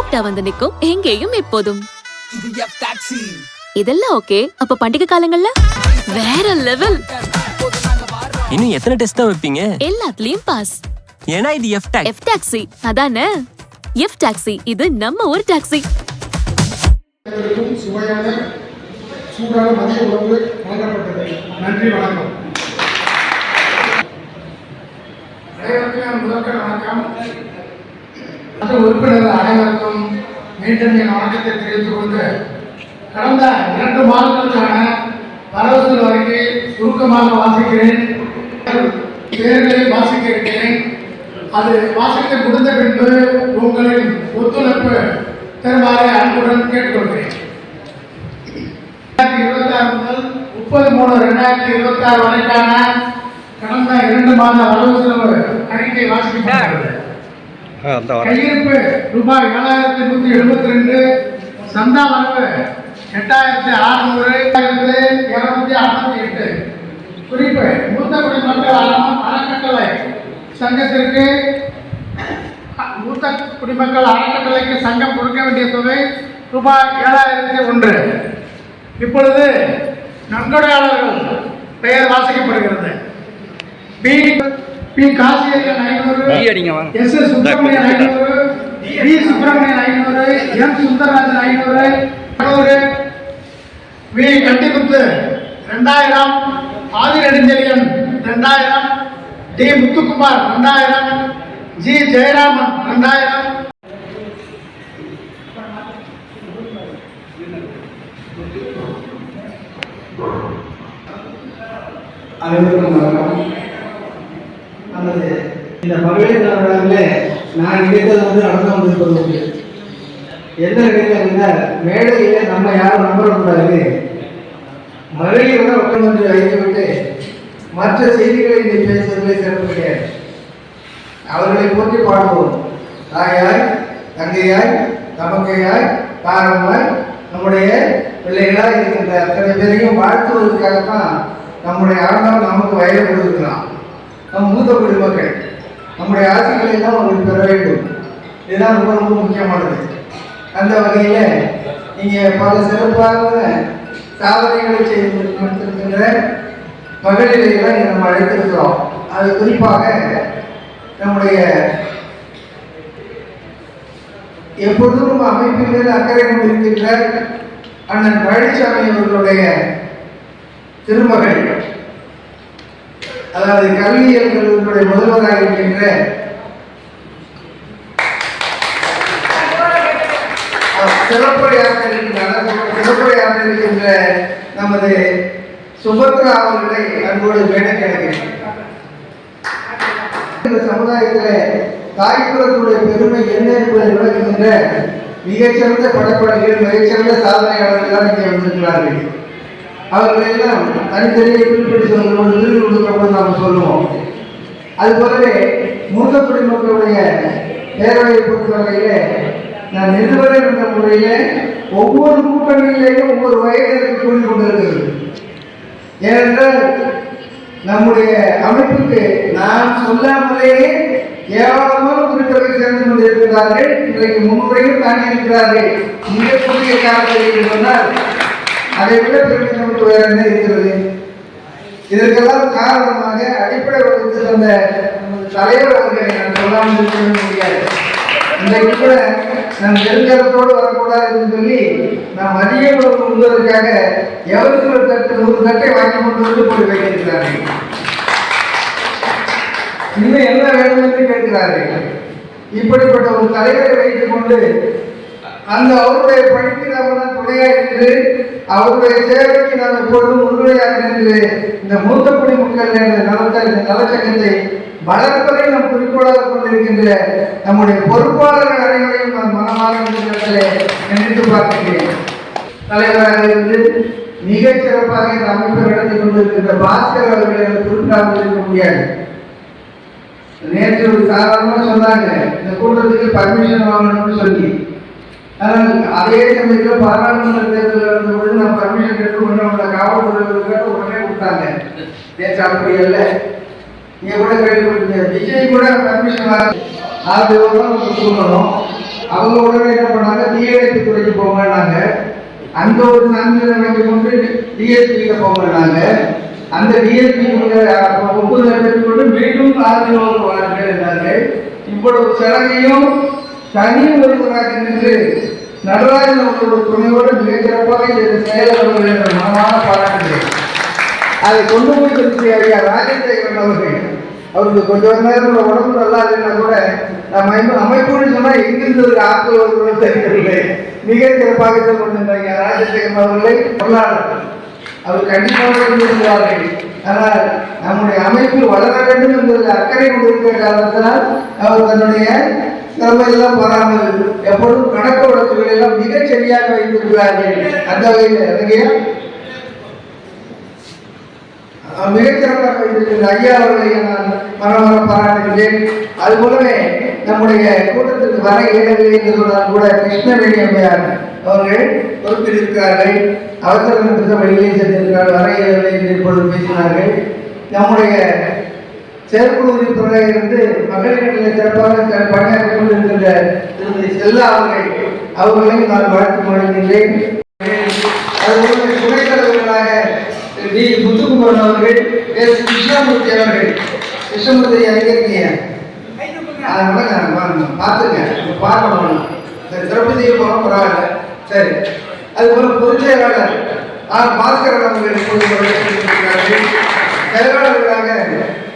கரெக்டா வந்து நிக்கும் எங்கேயும் எப்போதும். இதெல்லாம் ஓகே. அப்ப பண்டிகை காலங்கள்ல வேற லெவல். இன்னும் எத்தனை டெஸ்ட் தான் வைப்பீங்க? எல்லாத்துலயும் பாஸ். ஏன்னா இது எஃப் டாக்ஸி. அதானே எஃப் டாக்ஸி. இது நம்ம ஒரு டாக்ஸி. சுவையான சூடான மதிய உணவு வழங்கப்பட்டது. நன்றி, வணக்கம். முதற்கண் வணக்கம். உறுப்பினர் அனைவருக்கும் மீண்டும் என் வணக்கத்தை தெரிவித்துக் கொண்டு, கடந்த 2 மாதங்களுக்கான வரவு வரைக்கு சுருக்கமாக வாசிக்கிறேன். பேர்களை வாசிக்க இருக்கிறேன். அது வாசிக்க முடிந்த பின்பு உங்களின் ஒத்துழைப்பு தருமாறு அன்புடன் கேட்டுக்கொள்கிறேன். 2026 முதல் 30/3/2026 வரைக்கான கடந்த 2 மாத வரவு செலவு அறிக்கை வாசிக்கப்பட்டது. கையிருப்பு ரூபாய் 7,172, சந்தா வரவு 8,600,258. குறிப்பு: மூத்த குடிமக்கள் அறக்கட்டளை சங்கத்திற்கு மூத்த குடிமக்கள் அறக்கட்டளைக்கு சங்கம் கொடுக்க வேண்டிய தொகை ரூபாய் 7,001. இப்பொழுது நன்கொடையாளர்கள் பெயர் வாசிக்கப்படுகிறது. P. Kasiyan 500, S. Subramanian 500, T. Subramanian 500, M. Sundararajan 500, V. Kandimuthu 2000, Adhi Nedunchezhiyan 2000, T. Muthukumar 2000, G. Jayaraman 2000. அனைவருக்கும் வணக்கம். நமது இந்த மகளிர் நாளில் நான் நினைத்தது நடந்து கொண்டிருப்பது எந்த நினைத்தால் மேடையில நம்ம யாரும் நம்பக்கூடாது. மகளிரோட உட்கார்ந்து வைத்துவிட்டு மற்ற செய்திகளை நீ பேசுவதிலே சிறப்பு கிடையாது. அவர்களை போற்றி பாடுவோம். தாயாய், தங்கையாய், தமக்கையாய், தாரமாய், நம்முடைய பிள்ளைகளாக இருக்கின்ற அத்தனை பேரையும் வாழ்த்துவதற்காகத்தான் நம்முடைய ஆண்டவன் நமக்கு வயது கொடுக்கலாம். நம் மூத்த குடிமக்கள் நம்முடைய ஆசைகளை எல்லாம் அவர்கள் பெற வேண்டும். இதுதான் ரொம்ப ரொம்ப முக்கியமானது. அந்த வகையில் நீங்கள் பல சிறப்பான சாதனைகளை செய்திருக்கின்ற மகளிரையெல்லாம் நம்ம அழைத்திருக்கிறோம். அது குறிப்பாக நம்முடைய எப்பொழுதும் அமைப்பின் மேல் அக்கறை கொண்டிருக்கின்ற அண்ணன் பழனிசாமி அவர்களுடைய திருமகள், அதாவது கல்வியியல் கல்லூரியுடைய முதல்வராக இருக்கின்ற சிறப்புரையாற்ற இருக்கின்ற நமது சுபத்ரா அவர்களை அன்போடு மேடை கிடைக்கிறேன். இந்த சமுதாயத்தில் தாய்ப்புறத்துடைய பெருமை என்ன என்பதை விளக்குகின்ற மிகச்சிறந்த படைப்பாளிகள், மிகச்சிறந்த சாதனையாளர்கள் இங்கே வந்திருக்கிறார்கள். அவர்களெல்லாம் தனித்தனியை குறிப்பிட்டு சொல்லும் பொழுது கொடுக்கப்படும் நாம் சொல்லுவோம். அதுபோலவே மூத்த குடிமக்களுடைய பேரவையை பொறுத்தவரையிலே நான் நிறுவன என்ற முறையிலே ஒவ்வொரு கூட்டணியிலேயும் ஒவ்வொரு வயதிற்கு கூறி கொண்டிருக்கிறது. ஏனென்றால் நம்முடைய அமைப்புக்கு நான் சொல்லாமலேயே ஏராளமான உறுப்பினர்கள் சேர்ந்து கொண்டிருக்கிறார்கள். இன்றைக்கு 300 தாண்டி இருக்கிறார்கள். மிகக்கூடிய காரணத்தில் சொன்னால் அதை விட பெருமை நமக்கு வேற என்ன இருக்கிறது? இதற்கெல்லாம் காரணமாக அடிப்படை வகுத்து தந்த நமது தலைவர் அவர்களை நான் சொல்லாமல் இருக்க முடியாது. இன்றைக்கு கூட நான் நெருங்கலத்தோடு வரக்கூடாது என்று சொல்லி நான் மதிய உணவு உண்பதற்காக எவருக்கு ஒரு தட்டு 100 தட்டை வாங்கி கொண்டு வந்து போய் வைத்திருக்கிறார்கள். இன்னும் என்ன வேணும் என்று கேட்கிறார்கள். இப்படிப்பட்ட ஒரு தலைவரை வைத்துக் கொண்டு அந்த அவருடைய பணிக்கு நாம் துணையாக இருந்து அவருடைய சேவைக்கு நாம் எப்பொழுதும் உறுதுணையாக நின்று இந்த மூத்த குடிமக்கள் நலச்சங்கத்தை வளர்ப்பதை நம் குறிக்கோளாக கொண்டிருக்கின்ற நம்முடைய பொறுப்பாளர்கள் அனைவரையும் நான் மனமாக நினைத்து பார்க்கிறேன். தலைவராக இருந்து மிகச் சிறப்பாக இந்த அமைப்பை நடத்தி கொண்டிருக்கின்ற பாஸ்கர் அவர்களை குறிப்பிடாமல் இருக்க முடியாது. நேற்று ஒரு சாதாரணமாக சொன்னாங்க, இந்த கூட்டத்துக்கு பர்மிஷன் வாங்கணும்னு சொல்லி. ஆனால் அதே சமயத்தில் பாராளுமன்ற தேர்தல் நடந்த பொழுது நான் பர்மிஷன் கேட்டு உடனே காவல்துறை உடனே கொடுத்தாங்க. நேற்று அப்படி அல்ல. நீங்க கூட கேள்விப்பட்டீங்க, விஜய் கூட பர்மிஷன் வாங்க சொல்லணும். அவங்க உடனே என்ன பண்ணாங்க, தீயணைப்பு துறைக்கு போங்கன்னாங்க. அந்த ஒரு சான்றிதழ் வாங்கி கொண்டு டிஎஸ்பியில போங்கன்னாங்க. அந்த டிஎஸ்பி ஒப்புதல் பெற்றுக்கொண்டு மீண்டும் ஆதரவு வாழ்க்கை இருந்தாங்க. இவ்வளவு சடங்கையும் தனி ஒருவராக நின்று நடராஜன் அவர்களோட துணையோடு மிகச்சிறப்பாக இந்த செயல்படுவது என்ற மனமான பாராட்டுகிறேன். அதை கொண்டு போய் கொடுத்து ஐயா ராஜசேகரன் அவர்கள், அவருக்கு கொஞ்சம் நேரம் உடம்பு நல்லா இல்லைன்னா கூட நம்ம அமைப்புன்னு சொன்னால் எங்கிருந்தது ஆட்கள் வருவதும் தெரியவில்லை. மிக சிறப்பாக கொண்டிருந்த ஐயா ராஜசேகரன் அவர்களை பொருளாளர் அவர் கண்டிப்பாக கொண்டிருந்தார்கள். ஆனால் நம்முடைய அமைப்பு வளர வேண்டும் என்பதில் அக்கறை கொண்டிருக்கிற காரணத்தினால் அவர் தன்னுடைய எல்லாம் வராமல் எப்பொழுதும் கணக்கு வழக்குகள் எல்லாம் மிகச் சரியாக வைத்திருக்கிறார்கள். அந்த வகையில் இறங்கிய மிகச்சிறப்பாக வைத்திருக்கிற ஐயா அவர்களை நான் மனமர பாராட்டுகிறேன். அதுபோலவே நம்முடைய கூட்டத்திற்கு வர இயலவில்லை என்று சொன்னால் கூட கிருஷ்ணவேணி அம்மையார் அவர்கள் பொறுப்பில் இருக்கிறார்கள். அவசரம் என்று வெளியே சென்றிருக்கிறார்கள். வர இயலவில்லை என்று இப்பொழுது பேசினார்கள். நம்முடைய செயற்குழு உறுப்பினராக இருந்து மகளிர் சிறப்பாக பணியாற்றிக் கொண்டிருக்கின்ற திருமதி செல்லா அவர்களையும் நான் வாழ்த்து வழங்குகின்றேன். அதுபோல துணைத் தலைவர்களாக டி முத்துக்குமரன் அவர்கள், எஸ் கிருஷ்ணமூர்த்தி அவர்கள். கிருஷ்ணமூர்த்தி அறிஞர்கிய பார்த்துங்க பார்க்கணும். சரி, திரௌபதியை போக பரவாயில்ல. சரி, அதுபோல பொதுச் செயலாளர் பாஸ்கரன் அவர்கள் செயலாளர்களாக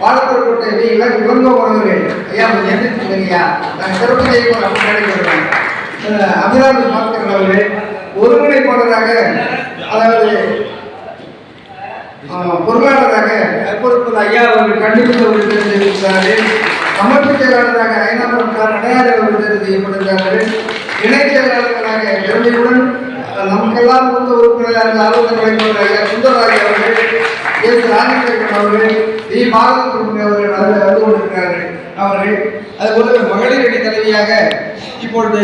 பாலக்கோட்டை இளங்கோவர்கள் ஐயா எந்திரிச்சுங்கய்யா, நாங்கள் திரௌபதியை போல கிடைக்கிறோம். அபிராமி பாஸ்கரன் அவர்கள் ஒருங்கிணைப்பாளராக, அதாவது பொருளாளராக பொறுப்பு ஐயா அவர்கள் கண்டிப்பாக அவர்கள் தேர்வு செய்திருக்கிறார்கள். அமைப்பு செயலாளராக ஐநாபுரம் நடராஜன் அவர்கள் தேர்வு செய்யப்பட்டிருக்கிறார்கள். இணைச் செயலாளர்களாக திறமையுடன் நமக்கெல்லாம் மூத்த உறுப்பினராக ஆலோசனை வழங்குகிற ஐயா சுந்தரராஜ் அவர்கள், எஸ் ராஜசேகரன் அவர்கள், டி பாலசுப்ரமணியம் அவர்கள் அதில் வந்து கொண்டிருக்கிறார்கள் அவர்கள். அதுபோல மகளிர் அணி தலைவியாக இப்பொழுது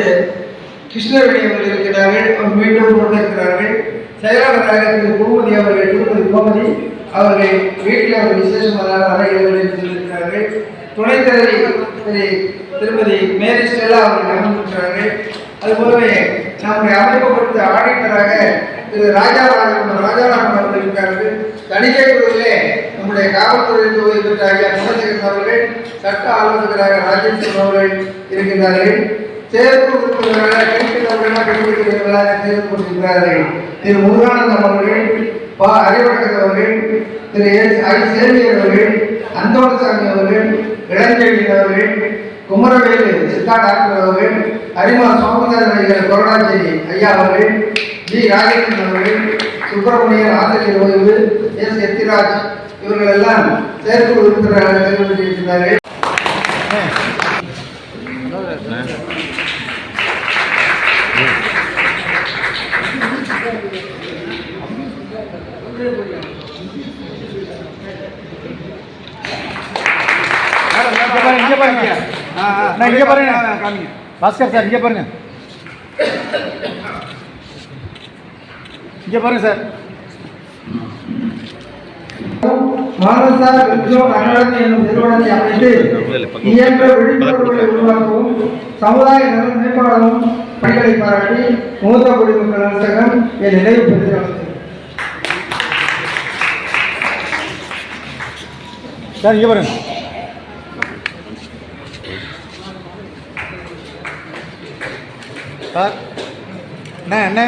கிருஷ்ணவேணி அவர்கள் இருக்கிறார்கள். அவர் மீண்டும் கொண்டிருக்கிறார்கள். செயலாளராக திரு கோமதி அவர்கள், திருமதி கோமதி அவர்கள் வீட்டில் அவர் விசேஷமாக அறையில் சொல்லியிருக்கிறார்கள். துணைத் தலைவி திருமதி மேரி ஸ்டெல்லா அவர்கள் அமர்ந்திருக்கிறார்கள். அதுபோலவே நம்முடைய அமைப்பு கொடுத்த ஆடிட்டராக திரு ராஜாராமன் அவர்கள் இருக்கிறார்கள். தணிக்கை குழுவிலே நம்முடைய காவல்துறை ஓய்வு பெற்ற ஐயா குணசேகரன் அவர்கள், சட்ட ஆலோசகராக ராஜேஸ்வரன் அவர்கள் இருக்கின்றார்கள். சேர்ப்பு உறுப்பினர்களாக கண்டுபிடிக்கிறவர்களாக தேர்வு கொடுத்திருக்கிறார்கள். திரு முருகானந்தம் அவர்கள், அறிவழகன் அவர்கள், திரு எஸ் ஐ சேவியர் அவர்கள், அந்தோணசாமி அவர்கள், இளஞ்செழியன் அவர்கள், குமரவேலு சித்தா டாக்டர் அவர்கள், அரிமா சுவாமிநாதன் கொரோனாச்சேரி ஐயா அவர்கள், ஜி ராஜேந்திரன் அவர்கள், சுப்பிரமணியன் ஆசிரியர் ஓய்வு, எஸ் எத்திராஜ் இவர்கள் எல்லாம் செயற்குழு உறுப்பினராக தேர்வு செய்திருக்கிறார்கள். இங்க பாருங்க பாஸ்கர் சார், இங்க பாருங்க, இங்க பாருங்க சார். மானசா விக்ரம் அகாடமி என்னும் நிறுவனத்தை அமைத்து இயன்ற விழிப்புணர்வுகளை உருவாக்கவும் சமுதாய நல மேம்பாடவும் பணிகளை பாராட்டி மூத்த குடிமக்கள் நலசங்கம் என் நினைவு பெறுகிறது. சார் இங்க பாருங்க. சார் என்ன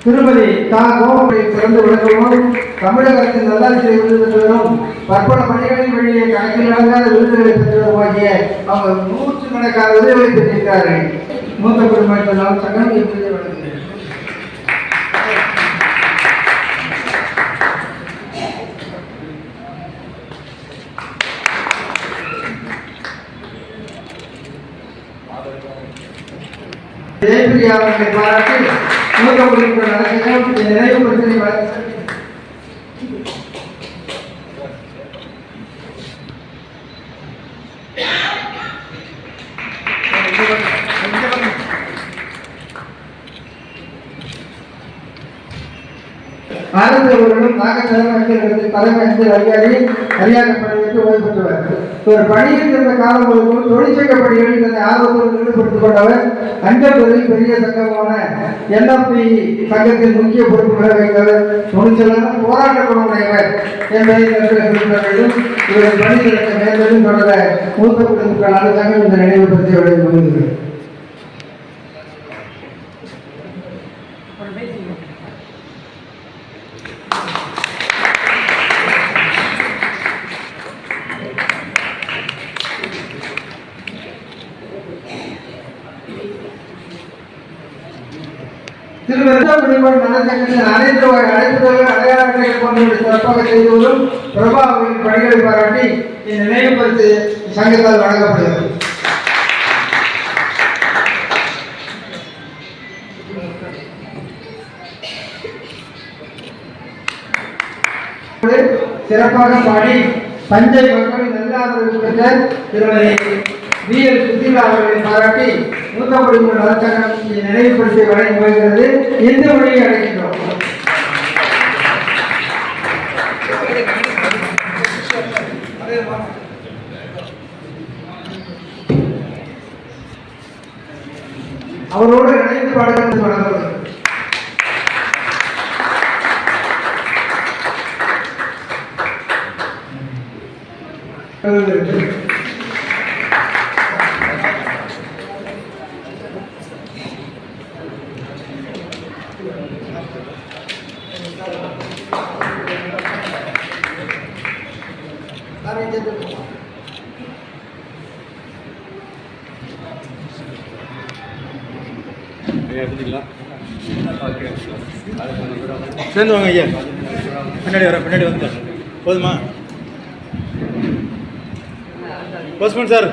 திருமதி தா கோமரை சிறந்து விளக்கவும் தமிழக அரசின் நல்லாட்சியை விருது பெற்றவரும் பற்பல பணிகளின் வழியே கணக்கிலடங்காத விருதுகளை பெற்றவருமாகிய அவங்க 100 விருதுகளை பெற்றிருக்கிறார்கள். மூத்த குடிமக்கள் நலசங்கம் விருதை வழங்குகிறது. ஜெயபிரியா அவர்களை பாராட்டி மூத்த குடிமக்கள் நலசங்கம் நினைவு பரிசனை வழங்குகிறது. ஆனந்த் அவர்களும் நாகச்சந்திரன் அஞ்சல் தலைமை அஞ்சல் அதிகாரி ஹரியானா பணியிட்டு ஓய்வு பெற்றவர். ஒரு பணியில் இருந்த காலம் முழுவதும் தொழிற்சங்க பணிகளில் தன்னை ஆர்வத்தோடு ஈடுபடுத்திக் கொண்டவர். அஞ்சல் துறையில் பெரிய சங்கமான NFP சங்கத்தின் முக்கிய பொறுப்புகளை வைத்தவர். துணிச்சலான போராட்ட குணமுடையவர் என்பதை கருத்தில் வேண்டும். இவர்கள் பணிகளுக்கு மேலும் தொடர மூத்த குடிமக்களான சங்கம் இந்த நினைவுபடுத்தி விளையாடுகிறது. நலச்சங்கத்தின் அனைத்து அடையாளங்களை கொண்டு சிறப்பாக செய்து வரும் பிரபா அவர்களின் பணிகளை பாராட்டி இந்த நினைவு பரிசு சங்கத்தால் வழங்கப்படுகிறது. சிறப்பாக பாடி தஞ்சை மக்களின் நல்ல ஆதரவு பெற்ற திருமதி VL சுசீலா அவர்களை பாராட்டி மூத்த குடிமக்கள் நலச்சங்கம் நினைவுபடுத்தி வழங்கி வருகிறது. எந்த மொழியை அழைக்கின்றோம்? அவரோடு இணைந்து பாடுகிறது வழங்குவது. சேர்ந்து வாங்க ஐயா, பின்னாடி வந்து போதுமா? போஸ்ட்மேன் சார்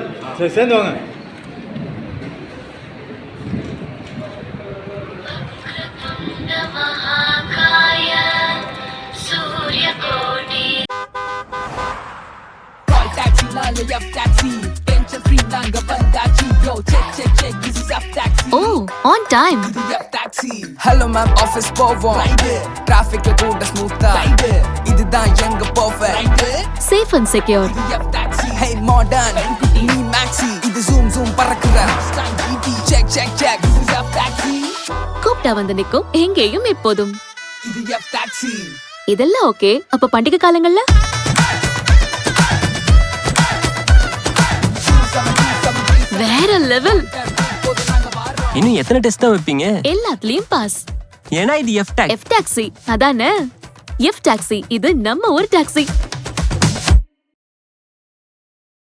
சேர்ந்து வாங்க. Oh, on time. Hello ma'am, office போவோம். Traffic கூட ஸ்மூத்தா. இதுதான் எங்க perfect. Safe and secure. Hey modern, me maxi. இது zoom பறக்குற. Check. கூப்பிட்டா வந்து நிக்கும் எங்கேயும் எப்போதும். இது F-Taxi. இதெல்லாம் ஓகே. அப்ப பண்டிகை காலங்கள்ல வேற லெவல். இன்னும் எத்தனை டெஸ்ட் தான் வைப்பீங்க? எல்லாத்துலயும் பாஸ். ஏன்னா இது F taxi. F taxi அதானே. F taxi இது நம்ம ஒரு டாக்ஸி.